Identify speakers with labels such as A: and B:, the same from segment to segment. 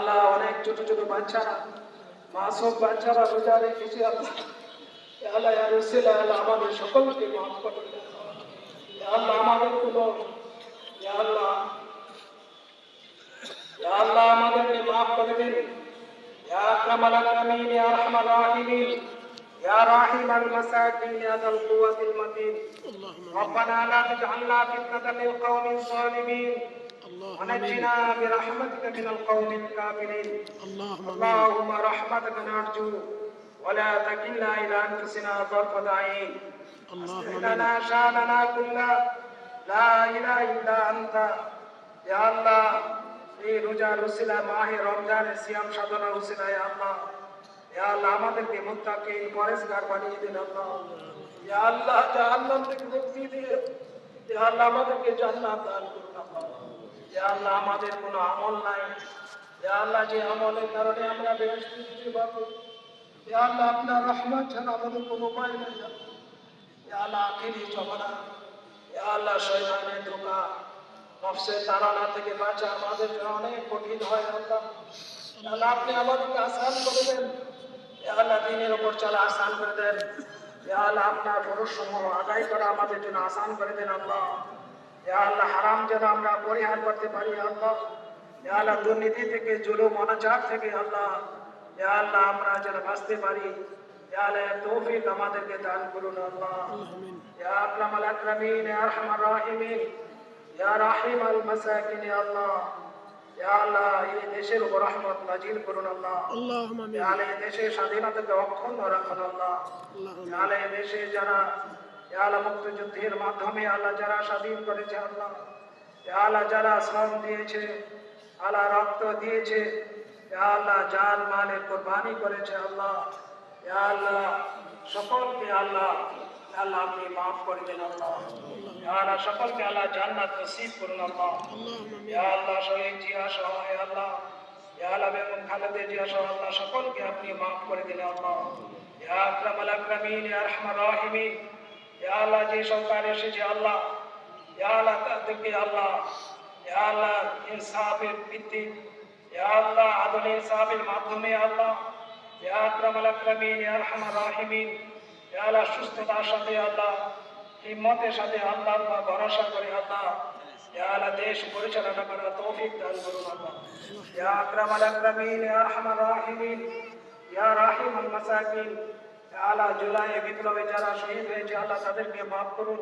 A: আল্লাহ অনেক ছোট ছোট বাচ্চারা মাসুম বাচ্চারা রোজা রেখেছে আল্লাহ। আল্লাহ ইয়া রাসূল আল্লাহ আমাদের সকলকে মাফ করে দেন আল্লাহ। আমাদের কোনো আল্লাহ আল্লাহ আমাদেরকে মাফ করে দিন ইয়া আকরামাল আকরামিন ইয়া আরহামার রাহিমিন ইয়া রাহিমাল মাসাকিন ইয়া যাল কুওয়াতিল মাতিন। ربنا لا تجعلنا فتنة للقوم الظالمين ونجنا برحمتك من القوم الكافرين. اللهم رحمتك نرجو ولا تكلنا إلى أنفسنا طرفة عين. أصلح لنا شأننا كله لا إله إلا أنت يا الله. এই রোজার উসিলা মাহে রমজানের সিয়াম সাধনার উসিলা ইয়া আল্লাহ, ইয়া আল্লাহ আমাদেরকে মুত্তাকিন পরেজগার বানিয়ে দিন আল্লাহ। ইয়া আল্লাহ জাহান্নাম থেকে মুক্তি দিয়ে ইয়া আল্লাহ আমাদেরকে জান্নাত দান করুন আল্লাহ। ইয়া আল্লাহ আমাদের কোনো আমল নাই, ইয়া আল্লাহ যে আমলের কারণে আমরা বেহেশতে যেতে পারবো, ইয়া আল্লাহ আপনার রহমত ছাড়া আমাদের কোনো উপায় নেই। ইয়া আল্লাহ আখিরি জমানা, ইয়া আল্লাহ শয়তানের ধোঁকা নফসের তাড়না থেকে বাঁচা আমাদের জন্য অনেক কঠিন হয় আল্লাহ। আল্লাহ আপনি আমাদেরকে আসান করে দেন, ইয়া আল্লাহ দিনের উপর চলা আসান করে দেন। ইয়া আল্লাহ আপনার ফরজসমূহ আদায় করা আমাদের জন্য আসান করে দেন আল্লাহ। ইয়া আল্লাহ হারাম যেন আমরা পরিহার করতে পারি আল্লাহ। ইয়া আল্লাহ দুর্নীতি থেকে, জুলুম অনাচার থেকে আল্লাহ ইয়া আল্লাহ আমরা যেন বাঁচতে পারি। ইয়া আল্লাহ তৌফিক আমাদেরকে দান করুন আল্লাহ। ইয়া আকরামাল আকরামিন ইয়া আরহামার রাহিমিন ইয়া রাহিমাল মাসাকিন ইয়া আল্লাহ। ইয়া আল্লাহ এই দেশের উপর রহমত নাজিল করুন আল্লাহ। ইয়া আল্লাহ এই দেশের স্বাধীনতাকে অক্ষুণ্ণ রাখুন আল্লাহ। ইয়া আল্লাহ এই দেশে যারা ইয়া আল্লাহ মুক্তিযুদ্ধের মাধ্যমে আল্লাহ যারা স্বাধীন করেছে আল্লাহ, ইয়া আল্লাহ যারা শ্রম দিয়েছে, আল্লাহ রক্ত দিয়েছে, ইয়া আল্লাহ জান মালের কুরবানি করেছে আল্লাহ, ইয়া আল্লাহ সকলকে আল্লাহ আল্লাহ আপনি মাফ করে দেন আল্লাহ। ইয়া আল্লাহ সকলকে আল্লাহ জান্নাত নসিব করুন আল্লাহ। ইয়া আল্লাহ শহীদ জিয়া সহ আল্লাহ, ইয়া আল্লাহ বেগম খালেদা জিয়া সহ আল্লাহ সকলকে আপনি মাফ করে দিন আল্লাহ। ইয়া আকরামাল আকরামিন ইয়া আরহামার রাহিমিন ইয়া আল্লাহ যে সরকার এসেছে আল্লাহ, ইয়া আল্লাহ তাদেরকে আল্লাহ ইয়া আল্লাহ ইনসাফের ভিত্তিক ইয়া আল্লাহ আদল ইনসাফের মাধ্যমে আল্লাহ ইয়া আকরামাল আকরামিন ইয়া আরহামার রাহিমিন ইয়া আল্লাহ সুস্থতার সাথে আল্লাহ হিম্মতের সাথে আল্লাহ ভরসা করে আল্লাহ ইয়া আল্লাহ দেশ পরিচালনা করার তৌফিক দান করুন আল্লাহ। ইয়া আকরামাল আকরামিন ইয়া আরহামার রাহিমিন ইয়া রাহিমাল মাসাকিন ইয়া আল্লাহ জুলাই বিপ্লবে যারা শহীদ হয়েছে আল্লাহ তাদেরকে মাফ করুন।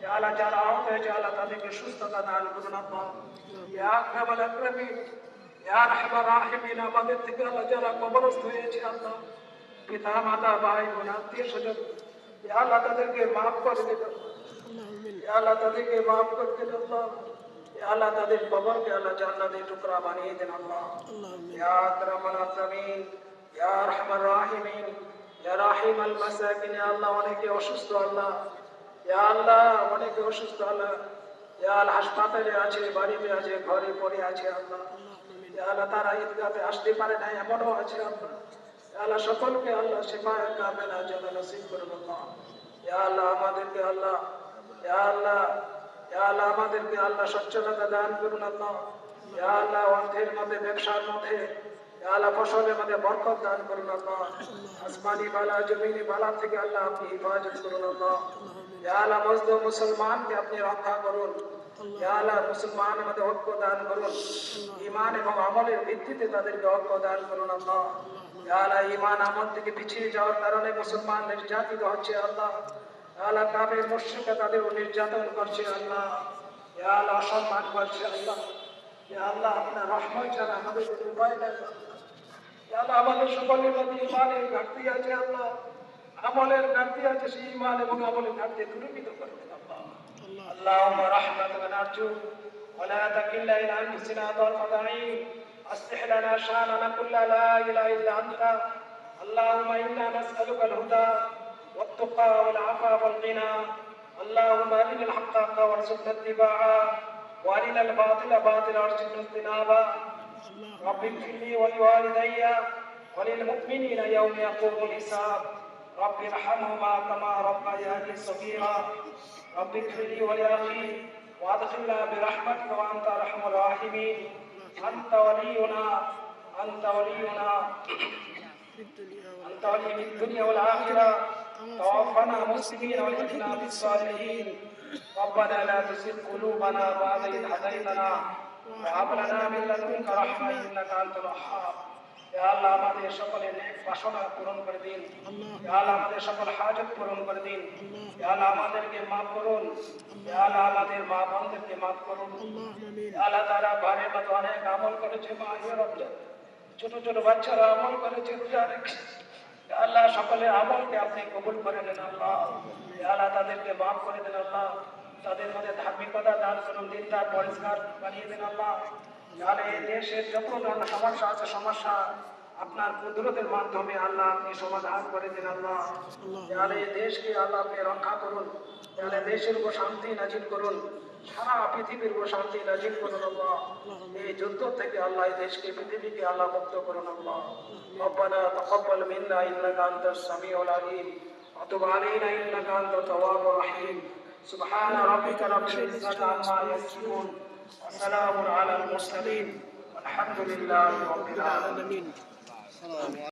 A: ইয়া আল্লাহ যারা আহত হয়েছে আল্লাহ তাদেরকে সুস্থতা দান করুন আল্লাহ। ইয়া আকরামাল আকরামিন ইয়া আরহামার রাহিমিন আমাদের থেকে আল্লাহ যারা কবরস্থ হয়েছে আল্লাহ, পিতা মাতা ভাই বোন আত্মীয় স্বজন, ইয়া আল্লাহ তাদেরকে মাফ করে দিন ইয়া আল্লাহ তাদেরকে মাফ করে দিন আল্লাহ। ইয়া আল্লাহ তাদের কবরকে আল্লাহ জান্নাতের টুকরা বানিয়ে দেন আল্লাহ। ইয়া আকরামাল আকরামিন ইয়া আরহামার রাহিমিন ইয়া রাহিমাল মাসাকিন ইয়া আল্লাহ অনেকে অসুস্থ আল্লাহ, ইয়া আল্লাহ অনেকে অসুস্থ আল্লাহ, ইয়া আল্লাহ হাসপাতালে আছে, বাড়িতে আছে, ঘরে পড়ে আছে আল্লাহ, ইয়া আল্লাহ তারা ঈদগাহে আসতে পারে না এমনও আছে আল্লাহ। ইয়া আল্লাহ সকলকে আল্লাহ শিফায়ে কামিলা যেন নসিব করুন আল্লাহ। ইয়া আল্লাহ আমাদেরকে আল্লাহ ইয়া আল্লাহ ইয়া আল্লাহ আমাদেরকে আল্লাহ সচ্ছলতা দান করুন আল্লাহ। ইয়া আল্লাহ অর্থের মধ্যে, ব্যবসার মধ্যে, ইয়া আল্লাহ ফসলের মধ্যে বরকত দান করুন আল্লাহ। আসমানি বালা জমিনি বালা থেকে আল্লাহ আপনি হিফাজত করুন আল্লাহ। ইয়া আল্লাহ মজলুম মুসলমানকে আপনি রক্ষা করুন। ইয়া আল্লাহ মুসলমানের মধ্যে ঐক্য দান করুন, ঈমান এবং আমলের ভিত্তিতে তাদেরকে ঐক্য দান করুন আল্লাহ। ইয়া আল্লাহ ঈমান আমল থেকে পিছিয়ে যাওয়ার কারণে মুসলমান নির্যাতিত হচ্ছে আল্লাহ। ইয়া আল্লাহ কাফের মুশরিকরা তাদের নির্যাতন করছে আল্লাহ। ইয়া আল্লাহ অসম্মান করছে আল্লাহ। ইয়া আল্লাহ আপনার রহমত ছাড়া আমাদের কোনো উপায় নেই। ইয়া আল্লাহ আমাদের সকলের মধ্যে ঈমানের ঘাটতি আছে আল্লাহ, আমলের ঘাটতি আছে, সেই ঈমান এবং আমলের ঘাটতি দূরীভূত করে দেন আল্লাহ। اللهم رحمتك نرجو ولا تكلنا الى انفسنا طرفة عين. اصلح لنا شاننا كله لا اله الا انت. اللهم انا نسالك الهدى والتقى والعفاف والغنى. اللهم ارنا الحق حقا وارزقنا اتباعه وارنا الباطل باطلا وارزقنا اجتنابه. رب اغفر لي ولوالدي وللمؤمنين يوم يقوم الحساب. رب ارحمهما كما ربياني صغيرا. رب اغفر لي ولأخي وادخلنا برحمتك وأنت أرحم الراحمين. أنت ولينا أنت ولينا أنت ولي في الدنيا والآخرة توفنا مسلمين والحقنا بالصالحين ربنا لا تزغ قلوبنا بعد إذ هديتنا وهب لنا من لدنك رحمة إنك أنت الوهاب يا الله আমাদের সকলের নেক বাসনা পূরণ করে দিন ইয়া আল্লাহ আমাদের সকল হাজত পূরণ করে দিন ইয়া আল্লাহ আমাদেরকে maaf করুন ইয়া আল্লাহ আমাদের মা বোনদেরকে maaf করুন ইয়া আল্লাহ তাআলা ঘরের মধ্যে অনেক আমল করেছে মাহে রমজান ছোট ছোট বাচ্চারা আমল করেছে রোজা রেখে ইয়া আল্লাহ সকলের আমলকে আপনি কবুল করে নেন আল্লাহ ইয়া আল্লাহ তাদেরকে maaf করে দেন আল্লাহ তাদের মধ্যে ধার্মিকতা দান করুন দিনদার পরিষ্কার বানিয়ে দেন আল্লাহ যারা এই দেশের যত ধরনের সমস্যা আছে সমস্যা আপনার কুদরতের মাধ্যমে আল্লাহ আপনি সমাধান করে দিন আল্লাহ যারা এই দেশকে আল্লাহ আপনি রক্ষা করুন যারা দেশের উপর শান্তি নাজিল করুন সারা পৃথিবীর উপর শান্তি নাজিল করুন আল্লাহ এই যুদ্ধ থেকে আল্লাহ এই দেশকে পৃথিবীকে আল্লাহ মুক্ত করুন আল্লাহ ربنا تقبل منا انك انت السميع العليم وتب علينا انك انت التواب الرحيم سبحان ربك رب العزة عما يصفون وسلام على المرسلين والحمد لله رب العالمين